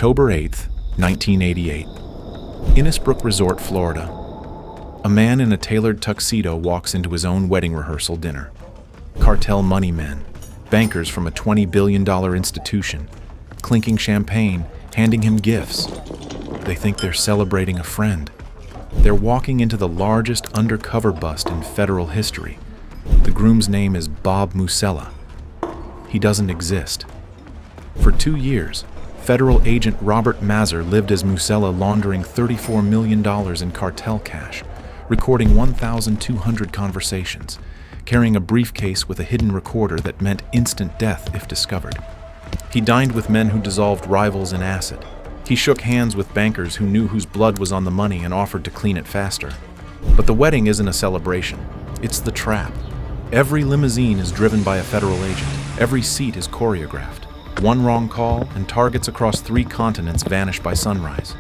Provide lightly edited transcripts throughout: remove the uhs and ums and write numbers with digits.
October 8, 1988. Innisbrook Resort, Florida. A man in a tailored tuxedo walks into his own wedding rehearsal dinner. Cartel money men, bankers from a $20 billion institution, clinking champagne, handing him gifts. They think they're celebrating a friend. They're walking into the largest undercover bust in federal history. The groom's name is Bob Musella. He doesn't exist. For 2 years, federal agent Robert Mazur lived as Musella, laundering $34 million in cartel cash, recording 1,200 conversations, carrying a briefcase with a hidden recorder that meant instant death if discovered. He dined with men who dissolved rivals in acid. He shook hands with bankers who knew whose blood was on the money and offered to clean it faster. But the wedding isn't a celebration. It's the trap. Every limousine is driven by a federal agent. Every seat is choreographed. One wrong call, and targets across 3 continents vanish by sunrise.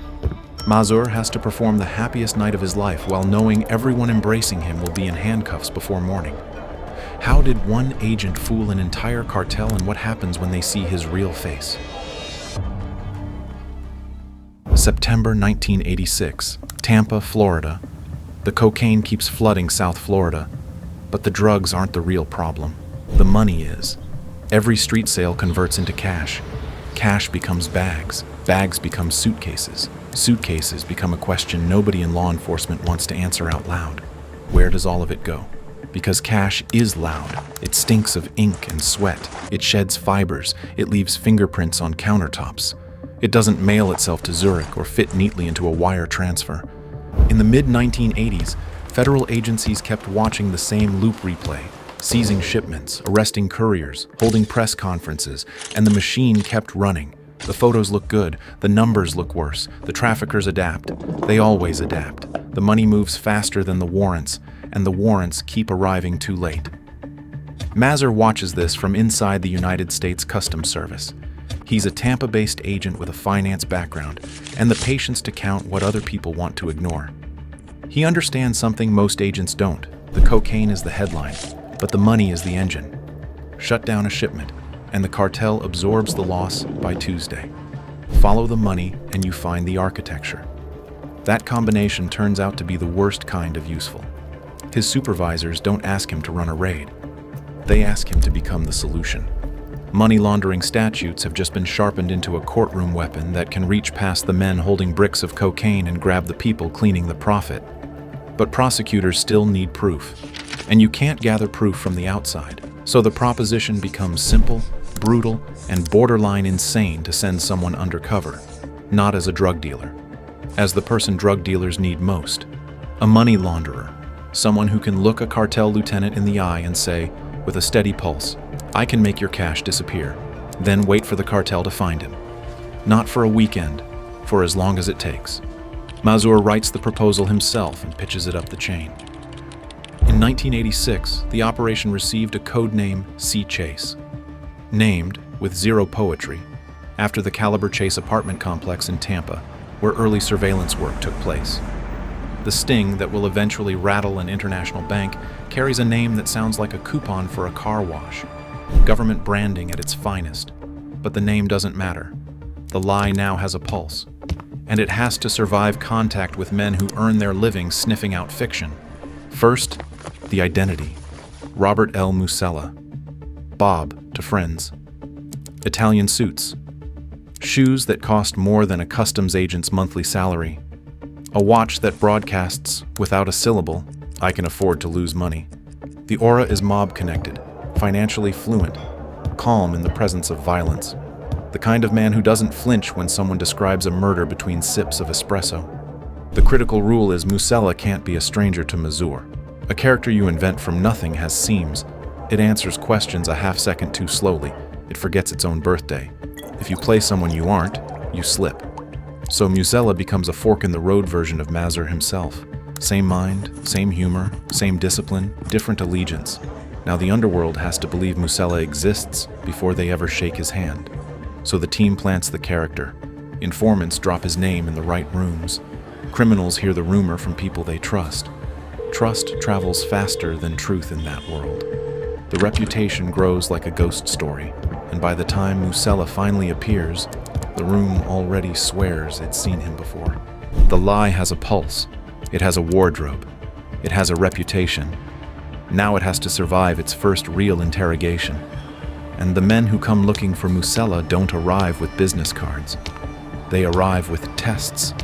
Mazur has to perform the happiest night of his life while knowing everyone embracing him will be in handcuffs before morning. How did one agent fool an entire cartel, and what happens when they see his real face? September 1986, Tampa, Florida. The cocaine keeps flooding South Florida, but the drugs aren't the real problem. The money is. Every street sale converts into cash. Cash becomes bags. Bags become suitcases. Suitcases become a question nobody in law enforcement wants to answer out loud. Where does all of it go? Because cash is loud. It stinks of ink and sweat. It sheds fibers. It leaves fingerprints on countertops. It doesn't mail itself to Zurich or fit neatly into a wire transfer. In the mid-1980s, federal agencies kept watching the same loop replay, seizing shipments, arresting couriers, holding press conferences, and the machine kept running. The photos look good, the numbers look worse, the traffickers adapt. They always adapt. The money moves faster than the warrants, and the warrants keep arriving too late. Mazur watches this from inside the United States Customs Service. He's a Tampa-based agent with a finance background and the patience to count what other people want to ignore. He understands something most agents don't. The cocaine is the headline, but the money is the engine. Shut down a shipment, and the cartel absorbs the loss by Tuesday. Follow the money, and you find the architecture. That combination turns out to be the worst kind of useful. His supervisors don't ask him to run a raid. They ask him to become the solution. Money laundering statutes have just been sharpened into a courtroom weapon that can reach past the men holding bricks of cocaine and grab the people cleaning the profit. But prosecutors still need proof, and you can't gather proof from the outside. So the proposition becomes simple, brutal, and borderline insane to send someone undercover, not as a drug dealer, as the person drug dealers need most, a money launderer, someone who can look a cartel lieutenant in the eye and say, with a steady pulse, I can make your cash disappear, then wait for the cartel to find him. Not for a weekend, for as long as it takes. Mazur writes the proposal himself and pitches it up the chain. In 1986, the operation received a code name Sea Chase, named, with zero poetry, after the Caliber Chase apartment complex in Tampa, where early surveillance work took place. The sting that will eventually rattle an international bank carries a name that sounds like a coupon for a car wash. Government branding at its finest. But the name doesn't matter. The lie now has a pulse. And it has to survive contact with men who earn their living sniffing out fiction. First, the identity. Robert L. Musella. Bob to friends. Italian suits. Shoes that cost more than a customs agent's monthly salary. A watch that broadcasts, without a syllable, I can afford to lose money. The aura is mob-connected, financially fluent, calm in the presence of violence. The kind of man who doesn't flinch when someone describes a murder between sips of espresso. The critical rule is Musella can't be a stranger to Mazur. A character you invent from nothing has seams. It answers questions a half-second too slowly. It forgets its own birthday. If you play someone you aren't, you slip. So Musella becomes a fork-in-the-road version of Mazur himself. Same mind, same humor, same discipline, different allegiance. Now the underworld has to believe Musella exists before they ever shake his hand. So the team plants the character. Informants drop his name in the right rooms. Criminals hear the rumor from people they trust. Trust travels faster than truth in that world. The reputation grows like a ghost story, and by the time Musella finally appears, The room already swears it's seen him before. The lie has a pulse. It has a wardrobe. It has a reputation. Now it has to survive its first real interrogation. And the men who come looking for Musella don't arrive with business cards. They arrive with tests.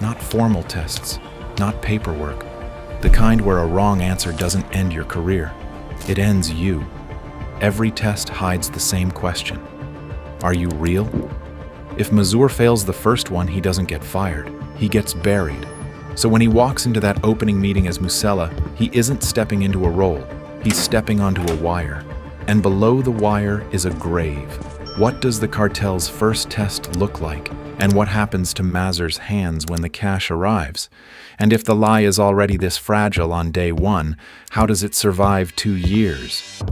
Not formal tests, not paperwork. The kind where a wrong answer doesn't end your career. It ends you. Every test hides the same question. Are you real? If Mazur fails the first one, he doesn't get fired. He gets buried. So when he walks into that opening meeting as Musella, he isn't stepping into a role. He's stepping onto a wire. And below the wire is a grave. What does the cartel's first test look like? And what happens to Mazur's hands when the cash arrives? And if the lie is already this fragile on day one, how does it survive 2 years?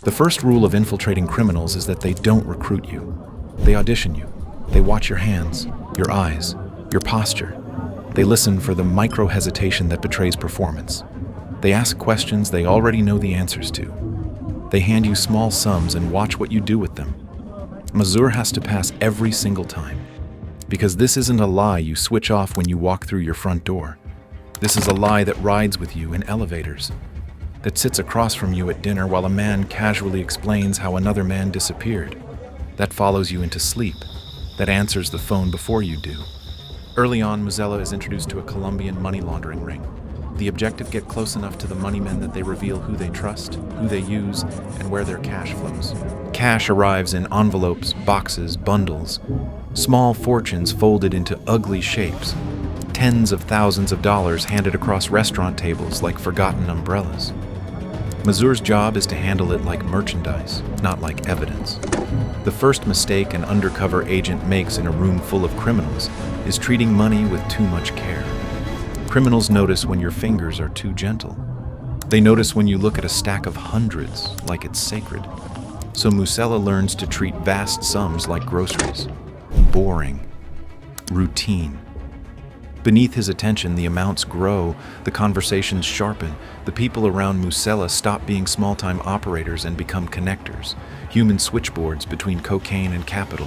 The first rule of infiltrating criminals is that they don't recruit you. They audition you. They watch your hands, your eyes, your posture. They listen for the micro-hesitation that betrays performance. They ask questions they already know the answers to. They hand you small sums and watch what you do with them. Mazur has to pass every single time. Because this isn't a lie you switch off when you walk through your front door. This is a lie that rides with you in elevators, that sits across from you at dinner while a man casually explains how another man disappeared, that follows you into sleep, that answers the phone before you do. Early on, Musella is introduced to a Colombian money laundering ring. The objective: get close enough to the money men that they reveal who they trust, who they use, and where their cash flows. Cash arrives in envelopes, boxes, bundles. Small fortunes folded into ugly shapes. Tens of thousands of dollars handed across restaurant tables like forgotten umbrellas. Mazur's job is to handle it like merchandise, not like evidence. The first mistake an undercover agent makes in a room full of criminals is treating money with too much care. Criminals notice when your fingers are too gentle. They notice when you look at a stack of hundreds like it's sacred. So Musella learns to treat vast sums like groceries. Boring. Routine. Beneath his attention, the amounts grow, the conversations sharpen, the people around Musella stop being small-time operators and become connectors, human switchboards between cocaine and capital.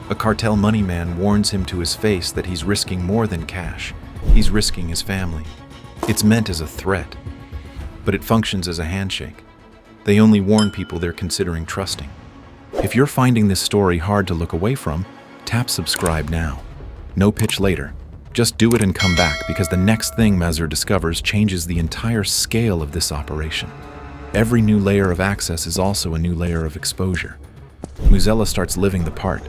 A cartel money man warns him to his face that he's risking more than cash. He's risking his family. It's meant as a threat, but it functions as a handshake. They only warn people they're considering trusting. If you're finding this story hard to look away from, tap subscribe now. No pitch later. Just do it and come back, because the next thing Mazur discovers changes the entire scale of this operation. Every new layer of access is also a new layer of exposure. Musella starts living the part,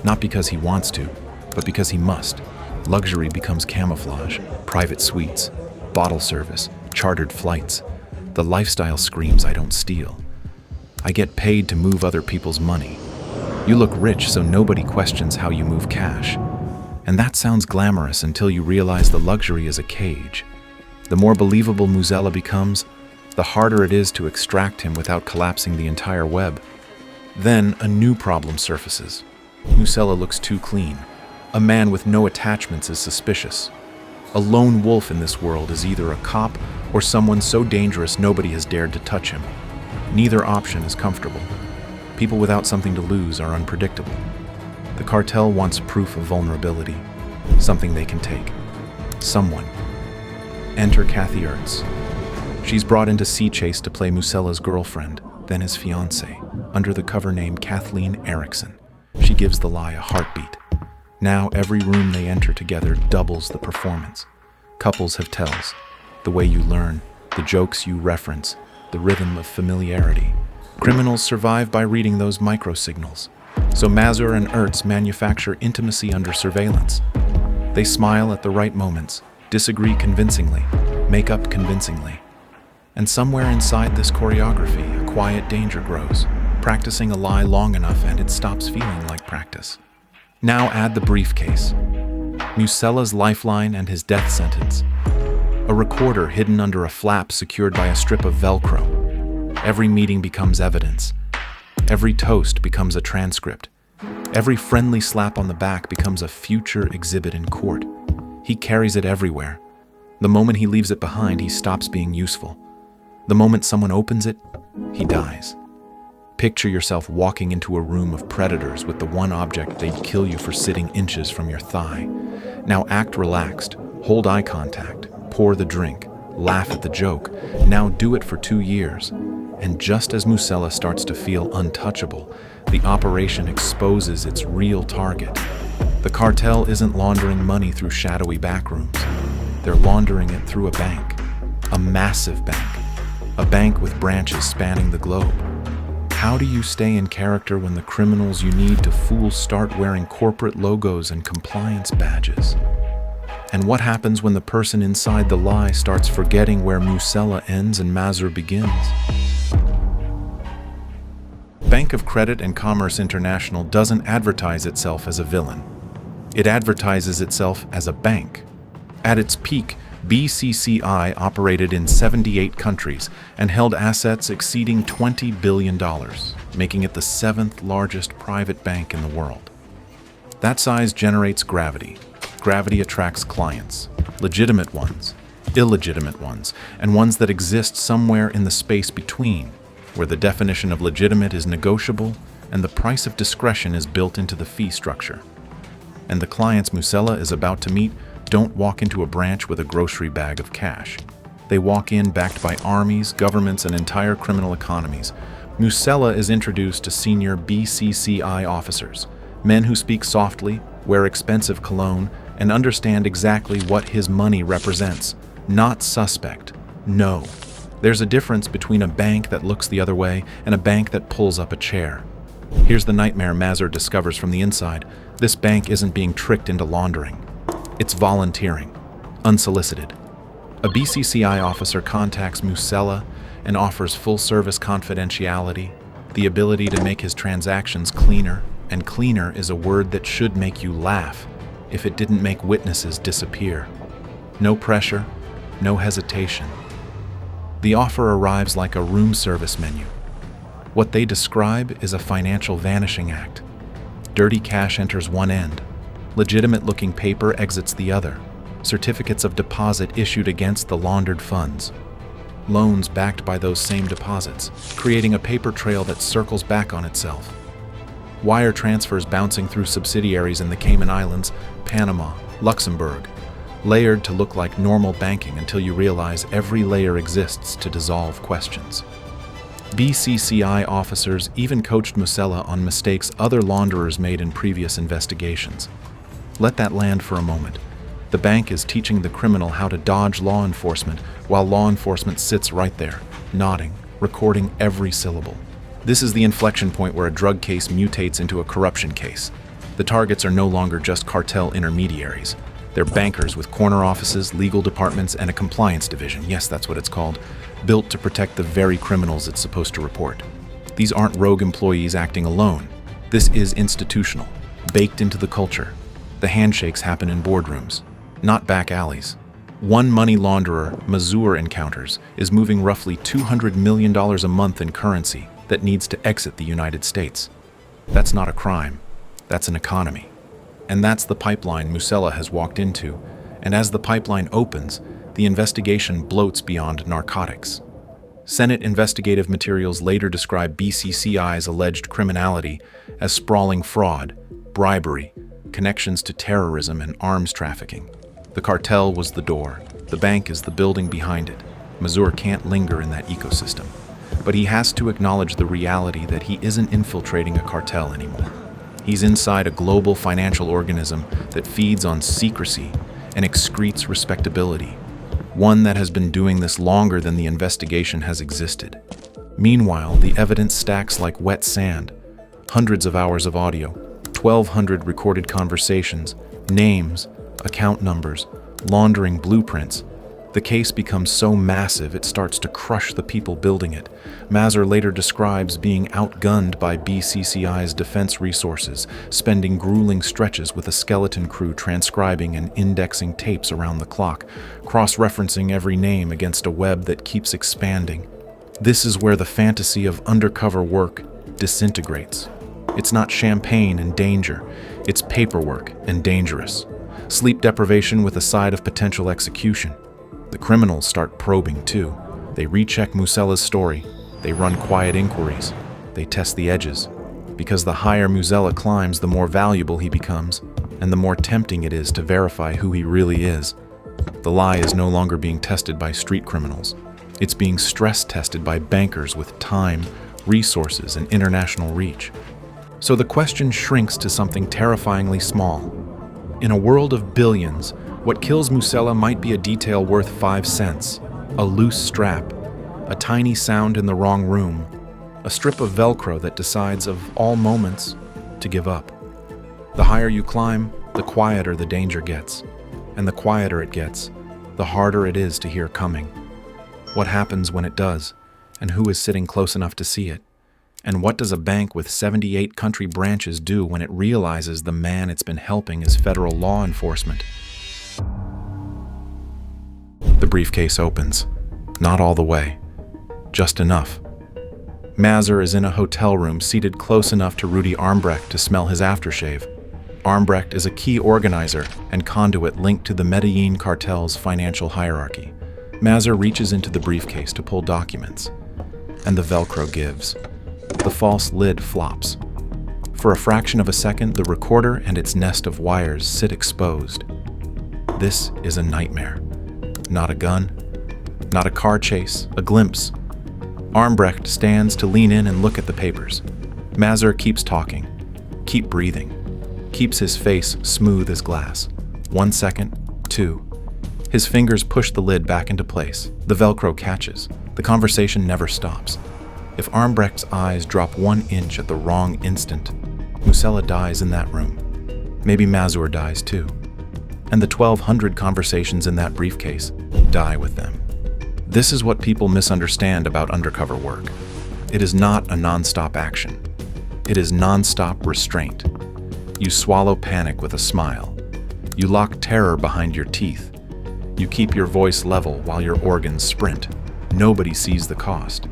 not because he wants to, but because he must. Luxury becomes camouflage, private suites, bottle service, chartered flights. The lifestyle screams, I don't steal. I get paid to move other people's money. You look rich, so nobody questions how you move cash. And that sounds glamorous until you realize the luxury is a cage. The more believable Musella becomes, the harder it is to extract him without collapsing the entire web. Then a new problem surfaces. Musella looks too clean. A man with no attachments is suspicious. A lone wolf in this world is either a cop or someone so dangerous nobody has dared to touch him. Neither option is comfortable. People without something to lose are unpredictable. The cartel wants proof of vulnerability, something they can take. Someone. Enter Kathy Ertz. She's brought into Sea Chase to play Musella's girlfriend, then his fiancée, under the cover name Kathleen Erickson. She gives the lie a heartbeat. Now every room they enter together doubles the performance. Couples have tells, the way you learn, the jokes you reference, the rhythm of familiarity. Criminals survive by reading those micro-signals. So Mazur and Ertz manufacture intimacy under surveillance. They smile at the right moments, disagree convincingly, make up convincingly. And somewhere inside this choreography, a quiet danger grows. Practicing a lie long enough and it stops feeling like practice. Now add the briefcase, Musella's lifeline and his death sentence. A recorder hidden under a flap secured by a strip of Velcro. Every meeting becomes evidence. Every toast becomes a transcript. Every friendly slap on the back becomes a future exhibit in court. He carries it everywhere. The moment he leaves it behind, he stops being useful. The moment someone opens it, he dies. Picture yourself walking into a room of predators with the one object they'd kill you for sitting inches from your thigh. Now act relaxed, hold eye contact, pour the drink, laugh at the joke. Now do it for 2 years. And just as Musella starts to feel untouchable, the operation exposes its real target. The cartel isn't laundering money through shadowy backrooms. They're laundering it through a bank, a massive bank, a bank with branches spanning the globe. How do you stay in character when the criminals you need to fool start wearing corporate logos and compliance badges? And what happens when the person inside the lie starts forgetting where Musella ends and Mazur begins? Bank of Credit and Commerce International doesn't advertise itself as a villain. It advertises itself as a bank. At its peak, BCCI operated in 78 countries and held assets exceeding $20 billion, making it the 7th largest private bank in the world. That size generates gravity. Gravity attracts clients, legitimate ones, illegitimate ones, and ones that exist somewhere in the space between, where the definition of legitimate is negotiable and the price of discretion is built into the fee structure. And the clients Musella is about to meet don't walk into a branch with a grocery bag of cash. They walk in backed by armies, governments, and entire criminal economies. Musella is introduced to senior BCCI officers, men who speak softly, wear expensive cologne, and understand exactly what his money represents. Not suspect. No. There's a difference between a bank that looks the other way and a bank that pulls up a chair. Here's the nightmare Mazur discovers from the inside. This bank isn't being tricked into laundering. It's volunteering, unsolicited. A BCCI officer contacts Musella and offers full-service confidentiality, the ability to make his transactions cleaner, and cleaner is a word that should make you laugh if it didn't make witnesses disappear. No pressure, no hesitation. The offer arrives like a room service menu. What they describe is a financial vanishing act. Dirty cash enters one end. Legitimate-looking paper exits the other. Certificates of deposit issued against the laundered funds. Loans backed by those same deposits, creating a paper trail that circles back on itself. Wire transfers bouncing through subsidiaries in the Cayman Islands, Panama, Luxembourg, layered to look like normal banking until you realize every layer exists to dissolve questions. BCCI officers even coached Musella on mistakes other launderers made in previous investigations. Let that land for a moment. The bank is teaching the criminal how to dodge law enforcement while law enforcement sits right there, nodding, recording every syllable. This is the inflection point where a drug case mutates into a corruption case. The targets are no longer just cartel intermediaries. They're bankers with corner offices, legal departments, and a compliance division. Yes, that's what it's called, built to protect the very criminals it's supposed to report. These aren't rogue employees acting alone. This is institutional, baked into the culture. The handshakes happen in boardrooms, not back alleys. One money launderer Mazur encounters is moving roughly $200 million a month in currency that needs to exit the United States. That's not a crime. That's an economy. And that's the pipeline Musella has walked into. And as the pipeline opens, the investigation bloats beyond narcotics. Senate investigative materials later describe BCCI's alleged criminality as sprawling fraud, bribery, connections to terrorism and arms trafficking. The cartel was the door. The bank is the building behind it. Mazur can't linger in that ecosystem. But he has to acknowledge the reality that he isn't infiltrating a cartel anymore. He's inside a global financial organism that feeds on secrecy and excretes respectability. One that has been doing this longer than the investigation has existed. Meanwhile, the evidence stacks like wet sand. Hundreds of hours of audio, 1,200 recorded conversations, names, account numbers, laundering blueprints. The case becomes so massive it starts to crush the people building it. Mazur later describes being outgunned by BCCI's defense resources, spending grueling stretches with a skeleton crew transcribing and indexing tapes around the clock, cross-referencing every name against a web that keeps expanding. This is where the fantasy of undercover work disintegrates. It's not champagne and danger, it's paperwork and dangerous. Sleep deprivation with a side of potential execution. The criminals start probing too. They recheck Musella's story. They run quiet inquiries. They test the edges, because the higher Musella climbs, the more valuable he becomes, and the more tempting it is to verify who he really is. The lie is no longer being tested by street criminals. It's being stress tested by bankers with time, resources, and international reach. So the question shrinks to something terrifyingly small. In a world of billions, what kills Musella might be a detail worth 5 cents, a loose strap, a tiny sound in the wrong room, a strip of Velcro that decides of all moments to give up. The higher you climb, the quieter the danger gets. And the quieter it gets, the harder it is to hear coming. What happens when it does, and who is sitting close enough to see it? And what does a bank with 78 country branches do when it realizes the man it's been helping is federal law enforcement? The briefcase opens. Not all the way. Just enough. Mazur is in a hotel room seated close enough to Rudy Armbrecht to smell his aftershave. Armbrecht is a key organizer and conduit linked to the Medellin cartel's financial hierarchy. Mazur reaches into the briefcase to pull documents, and the Velcro gives. The false lid flops. For a fraction of a second, the recorder and its nest of wires sit exposed. This is a nightmare. Not a gun, not a car chase, a glimpse. Armbrecht stands to lean in and look at the papers. Mazur keeps talking, keeps breathing, keeps his face smooth as glass. 1 second, 2. His fingers push the lid back into place. The Velcro catches. The conversation never stops. If Armbrecht's eyes drop 1 inch at the wrong instant, Musella dies in that room. Maybe Mazur dies too. And the 1,200 conversations in that briefcase die with them. This is what people misunderstand about undercover work. It is not a non-stop action. It is non-stop restraint. You swallow panic with a smile. You lock terror behind your teeth. You keep your voice level while your organs sprint. Nobody sees the cost.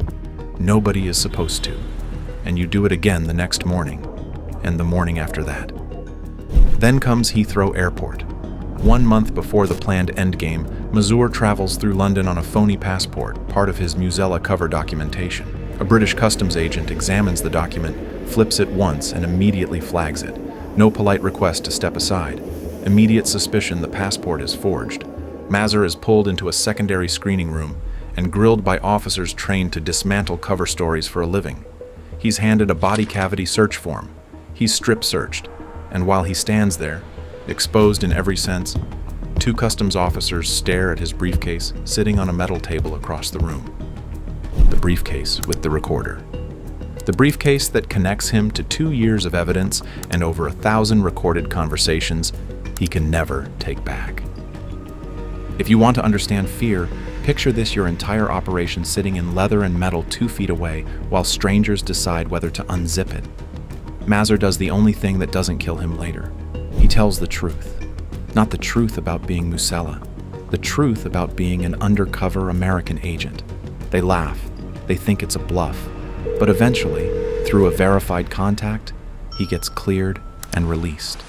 Nobody is supposed to. And you do it again the next morning, and the morning after that. Then comes Heathrow Airport. 1 month before the planned endgame, Mazur travels through London on a phony passport, part of his Musella cover documentation. A British customs agent examines the document, flips it once, and immediately flags it. No polite request to step aside. Immediate suspicion the passport is forged. Mazur is pulled into a secondary screening room and grilled by officers trained to dismantle cover stories for a living. He's handed a body cavity search form. He's strip searched, and while he stands there, exposed in every sense, 2 customs officers stare at his briefcase sitting on a metal table across the room. The briefcase with the recorder. The briefcase that connects him to 2 years of evidence and over 1,000 recorded conversations he can never take back. If you want to understand fear, picture this: your entire operation sitting in leather and metal 2 feet away while strangers decide whether to unzip it. Mazur does the only thing that doesn't kill him later. He tells the truth. Not the truth about being Musella, the truth about being an undercover American agent. They laugh. They think it's a bluff. But eventually, through a verified contact, he gets cleared and released.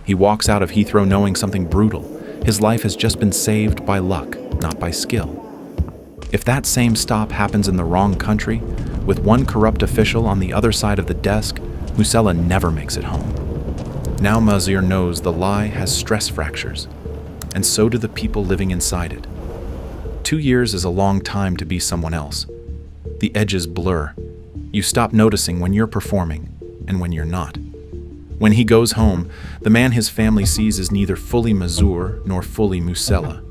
He walks out of Heathrow knowing something brutal. His life has just been saved by luck, not by skill. If that same stop happens in the wrong country, with one corrupt official on the other side of the desk, Musella never makes it home. Now Mazur knows the lie has stress fractures, and so do the people living inside it. 2 years is a long time to be someone else. The edges blur. You stop noticing when you're performing and when you're not. When he goes home, the man his family sees is neither fully Mazur nor fully Musella.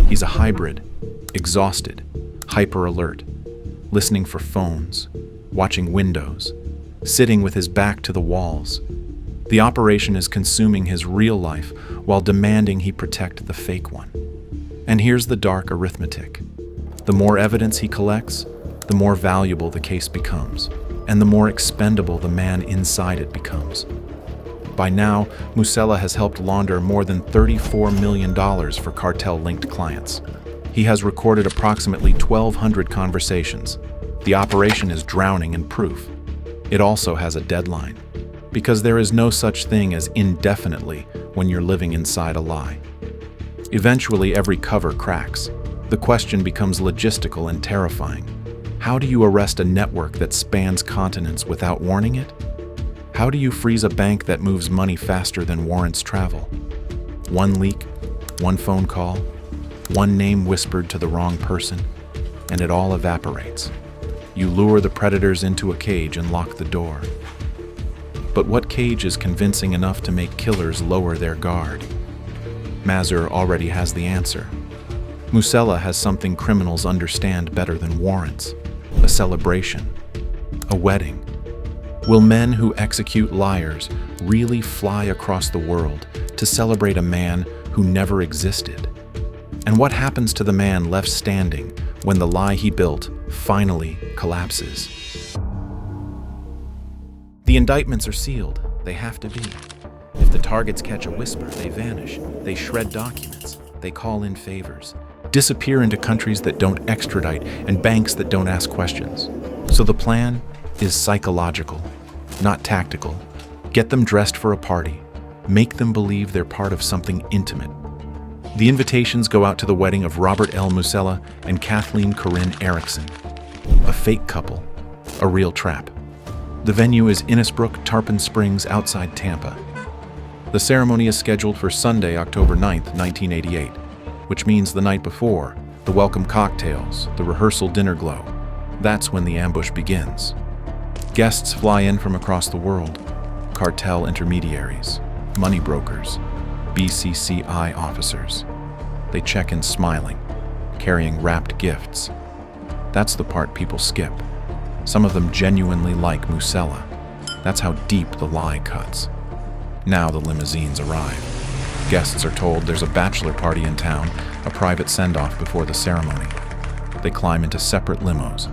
He's a hybrid, exhausted, hyper-alert, listening for phones, watching windows, sitting with his back to the walls. The operation is consuming his real life while demanding he protect the fake one. And here's the dark arithmetic. The more evidence he collects, the more valuable the case becomes, and the more expendable the man inside it becomes. By now, Musella has helped launder more than $34 million for cartel-linked clients. He has recorded approximately 1,200 conversations. The operation is drowning in proof. It also has a deadline, because there is no such thing as indefinitely when you're living inside a lie. Eventually, every cover cracks. The question becomes logistical and terrifying. How do you arrest a network that spans continents without warning it? How do you freeze a bank that moves money faster than warrants travel? One leak, one phone call, one name whispered to the wrong person, and it all evaporates. You lure the predators into a cage and lock the door. But what cage is convincing enough to make killers lower their guard? Mazur already has the answer. Musella has something criminals understand better than warrants: a celebration, a wedding. Will men who execute liars really fly across the world to celebrate a man who never existed? And what happens to the man left standing when the lie he built finally collapses? The indictments are sealed. They have to be. If the targets catch a whisper, they vanish. They shred documents. They call in favors. Disappear into countries that don't extradite and banks that don't ask questions. So the plan is psychological, not tactical. Get them dressed for a party. Make them believe they're part of something intimate. The invitations go out to the wedding of Robert L. Musella and Kathleen Corinne Erickson. A fake couple, a real trap. The venue is Innisbrook, Tarpon Springs, outside Tampa. The ceremony is scheduled for Sunday, October 9th, 1988, which means the night before, the welcome cocktails, the rehearsal dinner glow. That's when the ambush begins. Guests fly in from across the world: cartel intermediaries, money brokers, BCCI officers. They check in smiling, carrying wrapped gifts. That's the part people skip. Some of them genuinely like Musella. That's how deep the lie cuts. Now the limousines arrive. Guests are told there's a bachelor party in town, a private send-off before the ceremony. They climb into separate limos.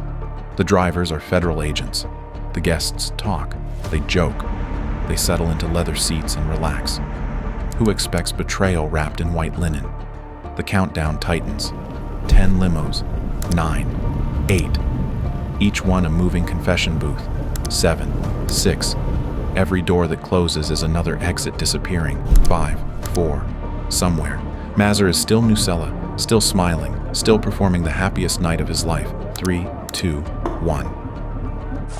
The drivers are federal agents. The guests talk. They joke. They settle into leather seats and relax. Who expects betrayal wrapped in white linen? The countdown tightens. 10 limos. 9. 8. Each one a moving confession booth. 7. 6. Every door that closes is another exit disappearing. 5. 4. Somewhere. Mazur is still Musella, still smiling, still performing the happiest night of his life. 3, 2, 1.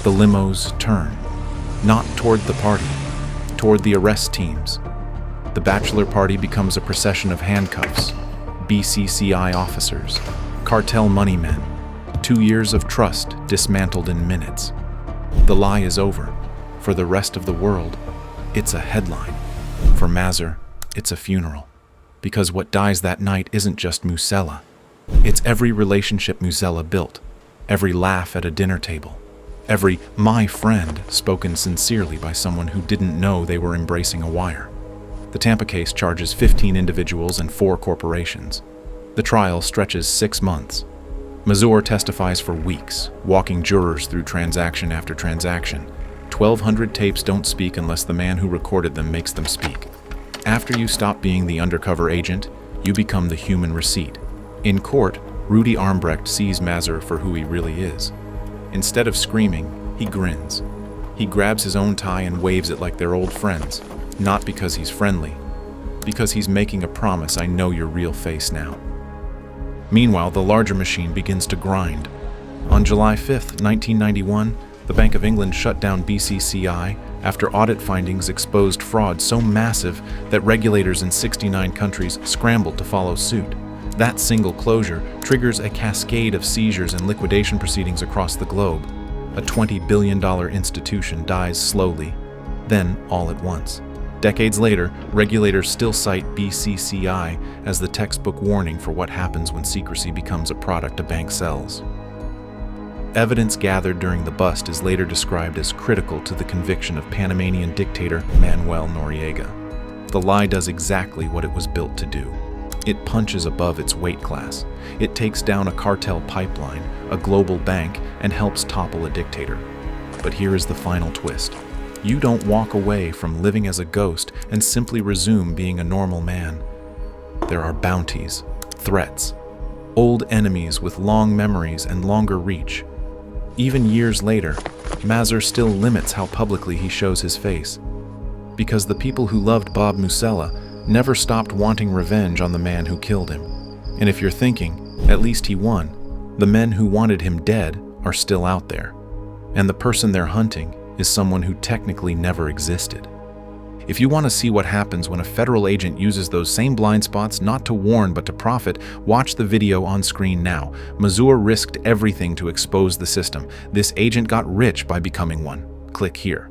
The limos turn. Not toward the party, toward the arrest teams. The bachelor party becomes a procession of handcuffs, BCCI officers, cartel money men. 2 years of trust dismantled in minutes. The lie is over. For the rest of the world, it's a headline. For Mazur, it's a funeral. Because what dies that night isn't just Musella. It's every relationship Musella built, every laugh at a dinner table, every "my friend" spoken sincerely by someone who didn't know they were embracing a wire. The Tampa case charges 15 individuals and 4 corporations. The trial stretches 6 months. Mazur testifies for weeks, walking jurors through transaction after transaction. 1,200 tapes don't speak unless the man who recorded them makes them speak. After you stop being the undercover agent, you become the human receipt. In court, Rudy Armbrecht sees Mazur for who he really is. Instead of screaming, he grins. He grabs his own tie and waves it like they're old friends, not because he's friendly, because he's making a promise: I know your real face now. Meanwhile, the larger machine begins to grind. On July 5th, 1991, the Bank of England shut down BCCI after audit findings exposed fraud so massive that regulators in 69 countries scrambled to follow suit. That single closure triggers a cascade of seizures and liquidation proceedings across the globe. A $20 billion institution dies slowly, then all at once. Decades later, regulators still cite BCCI as the textbook warning for what happens when secrecy becomes a product a bank sells. Evidence gathered during the bust is later described as critical to the conviction of Panamanian dictator Manuel Noriega. The lie does exactly what it was built to do. It punches above its weight class. It takes down a cartel pipeline, a global bank, and helps topple a dictator. But here is the final twist. You don't walk away from living as a ghost and simply resume being a normal man. There are bounties, threats, old enemies with long memories and longer reach. Even years later, Mazur still limits how publicly he shows his face. Because the people who loved Bob Musella never stopped wanting revenge on the man who killed him. And if you're thinking, at least he won, the men who wanted him dead are still out there, and the person they're hunting is someone who technically never existed. If you want to see what happens when a federal agent uses those same blind spots not to warn but to profit, watch the video on screen now. Mazur risked everything to expose the system. This agent got rich by becoming one. Click here.